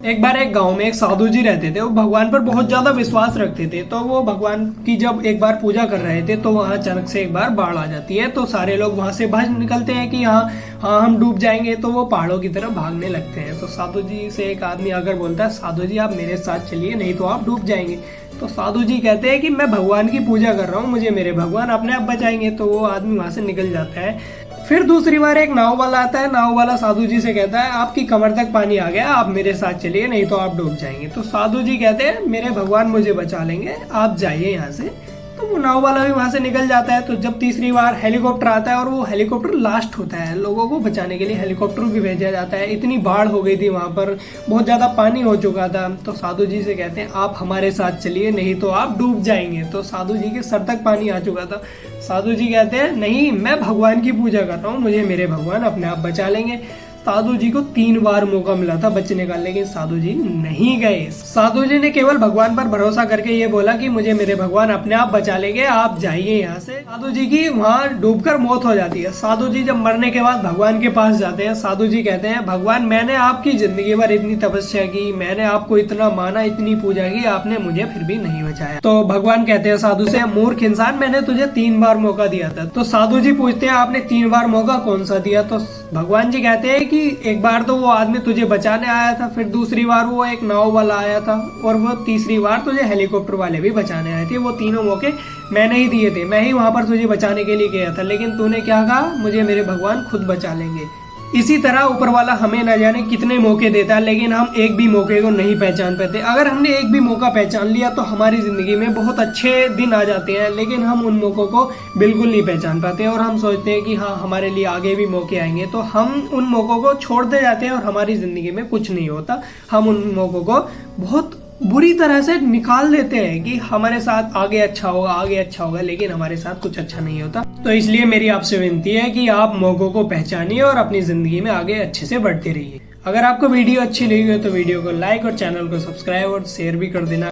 एक बार एक गांव में एक साधु जी रहते थे। वो भगवान पर बहुत ज्यादा विश्वास रखते थे। तो वो भगवान की जब एक बार पूजा कर रहे थे तो वहां अचानक से एक बार बाढ़ आ जाती है। तो सारे लोग वहां से भाग निकलते हैं कि हाँ हाँ हम डूब जाएंगे। तो वो पहाड़ों की तरफ भागने लगते हैं। तो साधु जी से एक आदमी आकर बोलता है, साधु जी आप मेरे साथ चलिए, नहीं तो आप डूब जाएंगे। तो साधु जी कहते हैं कि मैं भगवान की पूजा कर रहा हूँ, मुझे मेरे भगवान अपने आप बचाएंगे। तो वो आदमी वहां से निकल जाता है। फिर दूसरी बार एक नाव वाला आता है। नाव वाला साधु जी से कहता है, आपकी कमर तक पानी आ गया, आप मेरे साथ चलिए, नहीं तो आप डूब जाएंगे। तो साधु जी कहते हैं, मेरे भगवान मुझे बचा लेंगे, आप जाइए यहाँ से। तो वो नाव वाला भी वहां से निकल जाता है। तो जब तीसरी बार हेलीकॉप्टर आता है और वो हेलीकॉप्टर लास्ट होता है, लोगों को बचाने के लिए हेलीकॉप्टर भी भेजा जाता है। इतनी बाढ़ हो गई थी वहां पर, बहुत ज्यादा पानी हो चुका था। तो साधु जी से कहते हैं, आप हमारे साथ चलिए, नहीं तो आप डूब जाएंगे। तो साधु जी के सर तक पानी आ चुका था। साधु जी कहते हैं, नहीं मैं भगवान की पूजा कर रहा हूँ, मुझे मेरे भगवान अपने आप बचा लेंगे। साधु जी को 3 बार मौका मिला था बचने का, लेकिन साधु जी नहीं गए। साधु जी ने केवल भगवान पर भरोसा करके ये बोला कि मुझे मेरे भगवान अपने आप बचा लेंगे, आप जाइए यहाँ से। साधु जी की वहाँ डूबकर मौत हो जाती है। साधु जी जब मरने के बाद भगवान के पास जाते हैं, साधु जी कहते हैं, भगवान मैंने आपकी जिंदगी भर इतनी तपस्या की, मैंने आपको इतना माना, इतनी पूजा की, आपने मुझे फिर भी नहीं बचाया। तो भगवान कहते हैं साधु से, मूर्ख इंसान, मैंने तुझे 3 बार मौका दिया था। तो साधु जी पूछते हैं, आपने 3 बार मौका कौन सा दिया? तो भगवान जी कहते हैं कि एक बार तो वो आदमी तुझे बचाने आया था, फिर दूसरी बार वो एक नाव वाला आया था, और वो तीसरी बार तुझे हेलीकॉप्टर वाले भी बचाने आए थे। वो तीनों मौके मैंने ही दिए थे, मैं ही वहां पर तुझे बचाने के लिए गया था, लेकिन तूने क्या कहा, मुझे मेरे भगवान खुद बचा लेंगे। इसी तरह ऊपर वाला हमें न जाने कितने मौके देता है, लेकिन हम एक भी मौके को नहीं पहचान पाते। अगर हमने एक भी मौका पहचान लिया तो हमारी जिंदगी में बहुत अच्छे दिन आ जाते हैं, लेकिन हम उन मौकों को बिल्कुल नहीं पहचान पाते और हम सोचते हैं कि हाँ हमारे लिए आगे भी मौके आएंगे। तो हम उन मौकों को छोड़ते जाते हैं और हमारी जिंदगी में कुछ नहीं होता। हम उन मौकों को बहुत बुरी तरह से निकाल देते हैं कि हमारे साथ आगे अच्छा होगा, आगे अच्छा होगा, लेकिन हमारे साथ कुछ अच्छा नहीं होता। तो इसलिए मेरी आपसे विनती है कि आप मौकों को पहचानिए और अपनी जिंदगी में आगे अच्छे से बढ़ते रहिए। अगर आपको वीडियो अच्छी लगी हो तो वीडियो को लाइक और चैनल को सब्सक्राइब और शेयर भी कर देना।